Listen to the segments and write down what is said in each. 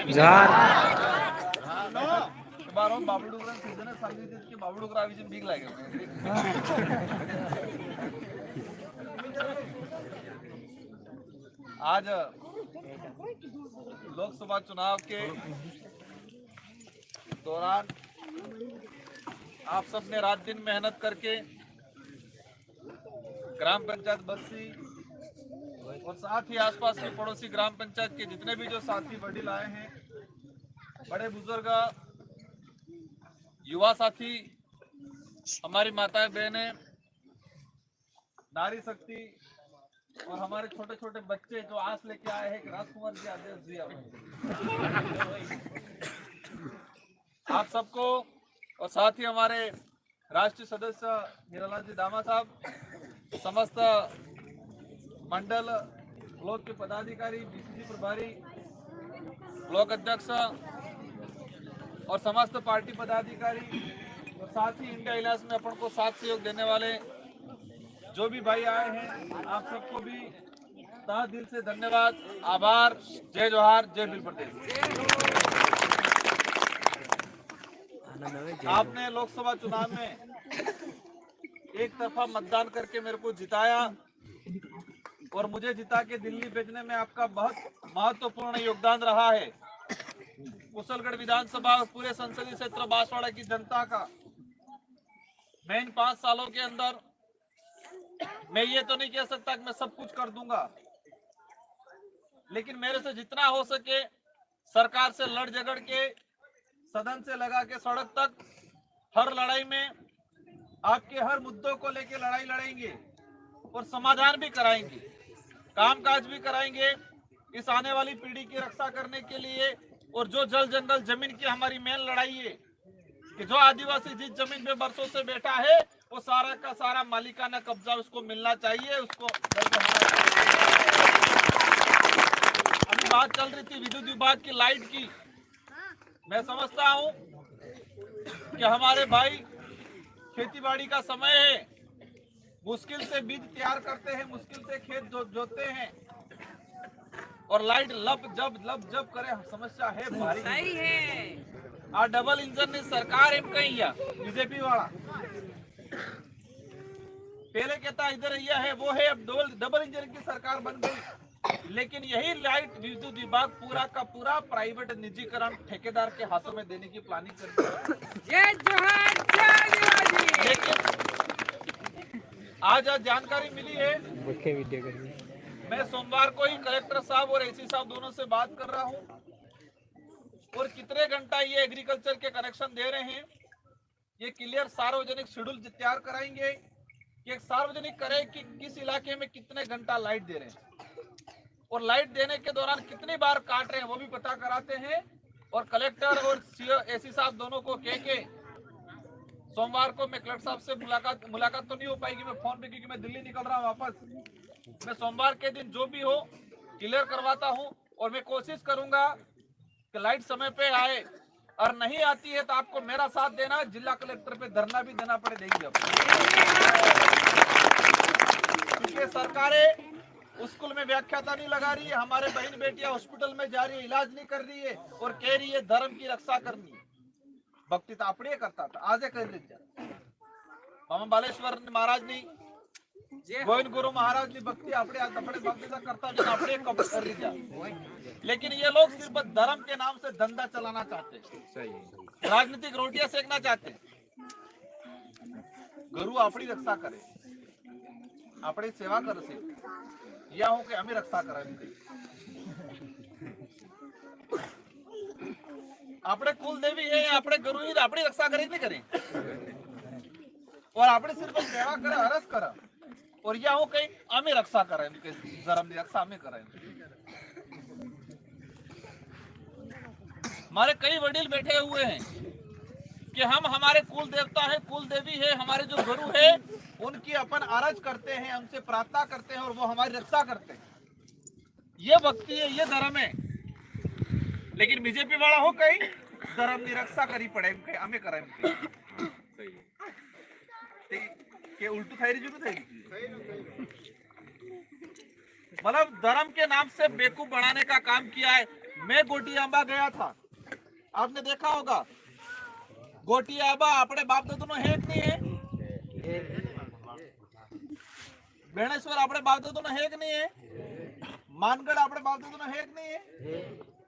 Jar बारो बाबडुकरांना season सांगितले की बाबडुकरा आवीची भीक लागेल. आज लोकसभा चुनाव के दौरान आप सबने रात दिन मेहनत करके ग्राम पंचायत बस्ती और साथ ही आसपास के पड़ोसी ग्राम पंचायत के जितने भी जो साथी वडील आए हैं, बड़े बुजुर्ग, युवा साथी, हमारी माताएं बहनें, नारी शक्ति और हमारे छोटे छोटे बच्चे जो आस लेके आए हैं राजकुमार जी, आदेश जी, आप सबको और साथ ही हमारे राष्ट्रीय सदस्य हीरालाल जी दामा साहब, समस्त मंडल ब्लॉक के पदाधिकारी, बीसीसी प्रभारी, ब्लॉक अध्यक्ष और समस्त पार्टी पदाधिकारी और साथ ही इंडिया इलाज में अपन को साथ सहयोग देने वाले जो भी भाई आए हैं, आप सबको भी तहे दिल से धन्यवाद, आभार। जय जोहार, जय भील प्रदेश। आपने लोकसभा चुनाव में एक तरफा मतदान करके मेरे को जिताया और मुझे जिता के दिल्ली भेजने में आपका बहुत महत्वपूर्ण योगदान रहा है। कुशलगढ़ विधानसभा और पूरे संसदीय क्षेत्र बांसवाड़ा की जनता का मैं इन 5 सालों के अंदर मैं ये तो नहीं कह सकता कि मैं सब कुछ कर दूंगा, लेकिन मेरे से जितना हो सके सरकार से लड़ झगड़ के, सदन से लगा के सड़क तक, हर लड़ाई में आपके हर मुद्दों को लेके लड़ाई लड़ेंगे और समाधान भी कराएंगे, कामकाज भी कराएंगे इस आने वाली पीढ़ी की रक्षा करने के लिए। और जो जल जंगल जमीन की हमारी मेन लड़ाई है कि जो आदिवासी जिस जमीन पे बरसों से बैठा है वो सारा का सारा मालिकाना कब्जा उसको मिलना चाहिए, उसको। अभी बात चल रही थी विद्युत विभाग की लाइट की। मैं समझता हूं कि हमारे भाई खेतीबाड़ी का समय है, मुश्किल से बीज तैयार करते हैं, मुश्किल से खेत जोतते हैं और लाइट लब जब करे समस्या है भारी। सही है। आ डबल इंजन ने सरकार एम कही बीजेपी वाला पहले कहता इधर यह है वो है, अब डबल इंजन की सरकार बन गई। लेकिन यही लाइट विद्युत विभाग पूरा का पूरा प्राइवेट निजीकरण ठेकेदार के हाथों में देने की प्लानिंग कर रही है। लेकिन आज जानकारी मिली है, मैं सोमवार को ही कलेक्टर साहब और एसी साहब दोनों से बात कर रहा हूं और कितने घंटा ये एग्रीकल्चर के कनेक्शन दे रहे हैं, ये क्लियर सार्वजनिक शेड्यूल तैयार कराएंगे कि एक सार्वजनिक करे कि किस इलाके में कितने घंटा लाइट दे रहे हैं और लाइट देने के दौरान कितनी बार काट रहे हैं वो भी पता कराते हैं। और कलेक्टर और एसी साहब दोनों को कह के सोमवार को मैं कलेक्टर साहब से मुलाकात तो नहीं हो पाएगी, मैं फोन पे, क्योंकि मैं दिल्ली निकल रहा हूँ वापस। मैं सोमवार के दिन जो भी हो क्लियर करवाता हूँ और मैं कोशिश करूंगा कि लाइट समय पे आए, और नहीं आती है तो आपको मेरा साथ देना, जिला कलेक्टर पे धरना भी देना पड़े, देंगे। क्योंकि सरकारें स्कूल में व्याख्याता नहीं लगा रही है, हमारे बहन बेटियां हॉस्पिटल में जा रही है, इलाज नहीं कर रही है और कह रही है धर्म की रक्षा करनी है। भक्ति तो अपने करता था, आज कर लीजिए। मामा बालेश्वर महाराज ने, गोविंद गुरु महाराज ने भक्ति अपने भक्ति से करता जो अपने कब कर लीजिए। लेकिन ये लोग सिर्फ धर्म के नाम से धंधा चलाना चाहते हैं, राजनीतिक रोटियां सेकना चाहते हैं। गुरु अपनी रक्षा करे, अपनी सेवा कर से या हो कि हमें रक्षा करें, अपने कुल देवी है, अपने गुरु ही अपनी रक्षा करें नहीं करें और अपने सिर्फ सेवा करे, हरस करा और या हो कहीं हमें रक्षा करें, धर्म की रक्षा हमें करें। हमारे कई वडील बैठे हुए हैं कि हम हमारे कुल देवता है, कुल देवी है, हमारे जो गुरु है उनकी अपन आरज करते हैं, उनसे प्रार्थना करते हैं और वो हमारी रक्षा करते हैं। ये भक्ति है, ये धर्म है। लेकिन बीजेपी वाला हो कहीं धर्म की रक्षा करी पड़े, हमें करें के उल्टू थाई जो मतलब धर्म के नाम से बेवकूफ बनाने का काम किया है। मैं गोटियांबा गया था, आपने देखा होगा। गोटियांबा अपने बाप दादों है कि नहीं है? बेणेश्वर अपने बाप दादों है कि नहीं है? मानगढ़ अपने बाप दादों है कि नहीं है?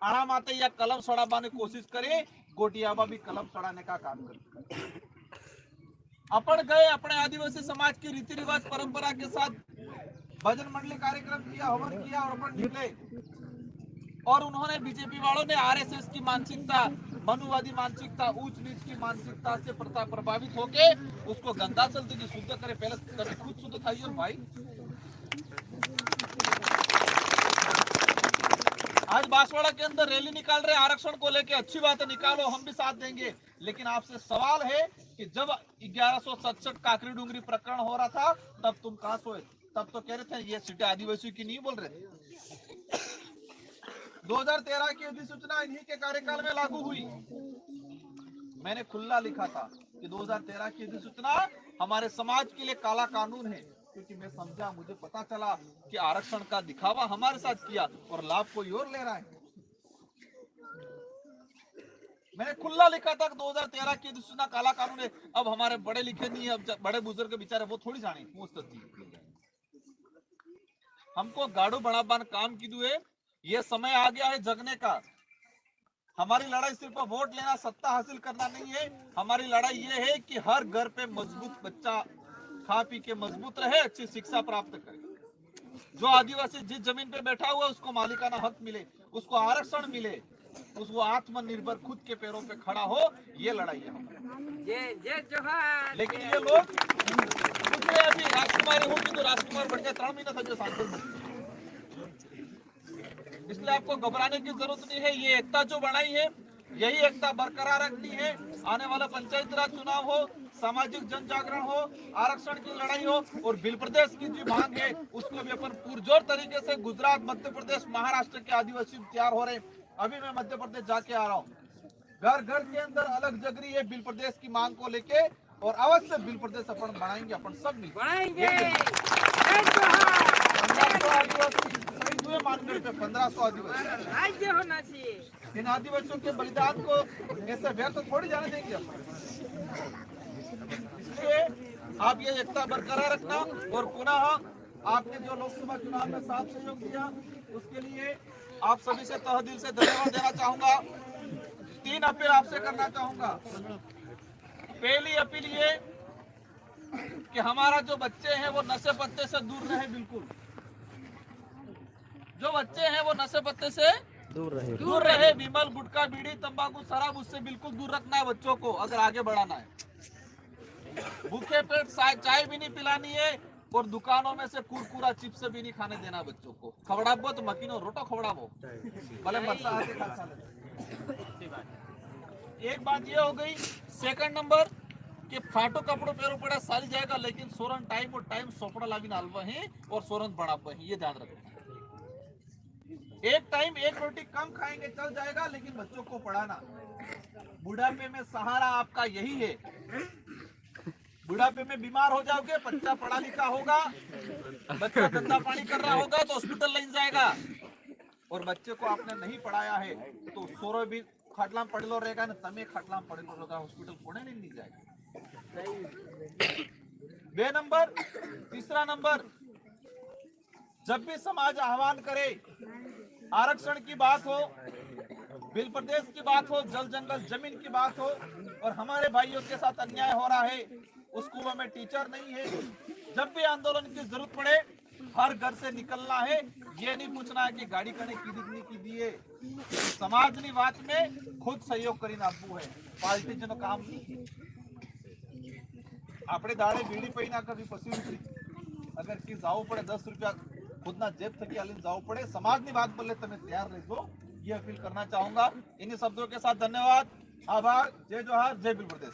आना माते या कलम सड़ाने की कोशिश करे, गोटियांबा भी कलम सड़ाने का काम करते। अपन गए अपने आदिवासी समाज की रीति रिवाज परंपरा के साथ भजन मंडली कार्यक्रम किया, हवन किया और अपन निकले। और उन्होंने बीजेपी वालों ने आरएसएस की मानसिकता, मनुवादी मानसिकता, ऊंच नीच की मानसिकता से प्रभावित होके उसको गंगा चलती की शुद्ध करे। पहले कभी खुद शुद्ध खाइए भाई। आज बांसवाड़ा के अंदर रैली निकाल रहे आरक्षण को लेके, अच्छी बात है, निकालो, हम भी साथ देंगे। लेकिन आपसे सवाल है कि जब 1167 काकरी डूंगरी प्रकरण हो रहा था तब तुम कहां सोए? तब तो कह रहे थे ये सीटें आदिवासियों की नहीं बोल रहे थे। 2013 की अधिसूचना इन्हीं के कार्यकाल में लागू हुई। मैंने खुला लिखा था कि 2013 की अधिसूचना हमारे समाज के लिए काला कानून है, क्योंकि मैं समझा, मुझे पता चला कि आरक्षण का दिखावा हमारे साथ किया और लाभ कोई और ले रहा है। मैंने खुला लिखा था कि 2013 की अधिसूचना काला कानून है। अब हमारे बड़े लिखे नहीं है, अब बड़े बुजुर्ग बेचारे वो थोड़ी जाने हमको गाड़ू बढ़ाबान काम की दुए। ये समय आ गया है जगने का। हमारी लड़ाई सिर्फ वोट लेना, सत्ता हासिल करना नहीं है। हमारी लड़ाई ये है कि हर घर पे मजबूत बच्चा खा पी के मजबूत रहे, अच्छी शिक्षा प्राप्त करे। जो आदिवासी जिस जमीन पे बैठा हुआ उसको मालिकाना हक मिले, उसको आरक्षण मिले, उसको आत्मनिर्भर खुद के पैरों पे खड़ा हो, ये लड़ाई है। लेकिन ये लोग अभी राजकुमारी होगी तो राजकुमार बढ़ गया, 3 महीना था सांसद। इसलिए आपको घबराने की जरूरत नहीं है। ये एकता जो बनाई है, यही एकता बरकरार रखनी है। आने वाला पंचायत राज चुनाव हो, सामाजिक जन जागरण हो, आरक्षण की लड़ाई हो और बिल प्रदेश की जो मांग है उसको भी अपन पुरजोर तरीके से गुजरात, मध्य प्रदेश, महाराष्ट्र के आदिवासी तैयार हो रहे। अभी मैं मध्य प्रदेश जाके आ रहा हूँ। घर घर के अंदर अलग जगरी है बिल प्रदेश की मांग को लेके, और अवश्य बिल प्रदेश अपन बनाएंगे, अपन सब मिल बनाएंगे। 1500 आदिवासी मानगढ़ पे 1500 आदिवासी राज्य होना चाहिए। इन आदिवासियों के बलिदान को ऐसे व्यर्थ थोड़ी जाने देंगे। इसलिए आप ये एकता बरकरार रखना। और पुनः आपने जो लोकसभा चुनाव में साथ सहयोग दिया उसके लिए आप सभी से तहे दिल से धन्यवाद देना चाहूंगा। 3 अपील आपसे करना चाहूंगा। पहली अपील ये कि हमारा जो बच्चे हैं वो नशे पत्ते से दूर रहे। बिल्कुल जो बच्चे हैं वो नशे पत्ते से दूर रहे। विमल, गुटखा, बीड़ी, तंबाकू, शराब, उससे बिल्कुल दूर रखना है बच्चों को अगर आगे बढ़ाना है। भूखे पेट चाय भी नहीं पिलानी है और दुकानों में से कुरकुरा, चिप्स भी नहीं खाने देना बच्चों को। खवड़ाबो तो मकीनो रोटो खवड़ाबो भले मरसा आके खा। एक बात ये हो गई। सेकंड नंबर कि फाटो कपड़ों पैरों पड़ा सारी जाएगा, लेकिन सोरन टाइम और टाइम सोपड़ा लावी नालवा है और सोरन बड़ा है, ये ध्यान रखना। एक टाइम एक रोटी कम खाएंगे चल जाएगा, लेकिन बच्चों को पढ़ाना। बुढ़ापे में सहारा आपका यही है। बुढ़ापे में बीमार हो जाओगे, बच्चा पढ़ा लिखा होगा, बच्चा धंधा पानी कर रहा होगा तो हॉस्पिटल नहीं जाएगा। और बच्चे को आपने नहीं पढ़ाया है तो सोरो भी खाटलाम पड़ेलो रहेगा ना, तमे खाटलाम पड़ेलो रहेगा, हॉस्पिटल कोने नहीं जाएगा। 2 नंबर। तीसरा नंबर, जब भी समाज आह्वान करे, आरक्षण की बात हो, बिल प्रदेश की बात हो, जल जंगल जमीन की बात हो, और हमारे भाइयों के साथ अन्याय हो रहा है, स्कूलों में टीचर नहीं है, जब भी आंदोलन की जरूरत पड़े हर घर से निकलना है। ये नहीं पूछना है कि गाड़ी कने की दिए। समाजनी बात में खुद सहयोग करी नाखू है, पार्टी जनो काम नहीं। આપણે દાડે બીડી પૈના કભી પસી અગર કે જાવું પડે 10 રૂપિયા ખુદના જેબ થકી આલીને જાવું પડે, સમાજની વાત બોલે તમે તૈયાર રહેજો, ये अपील करना चाहूंगा। इन्हीं शब्दों के साथ धन्यवाद, आभार, जय जोहार, जय बिल प्रदेश।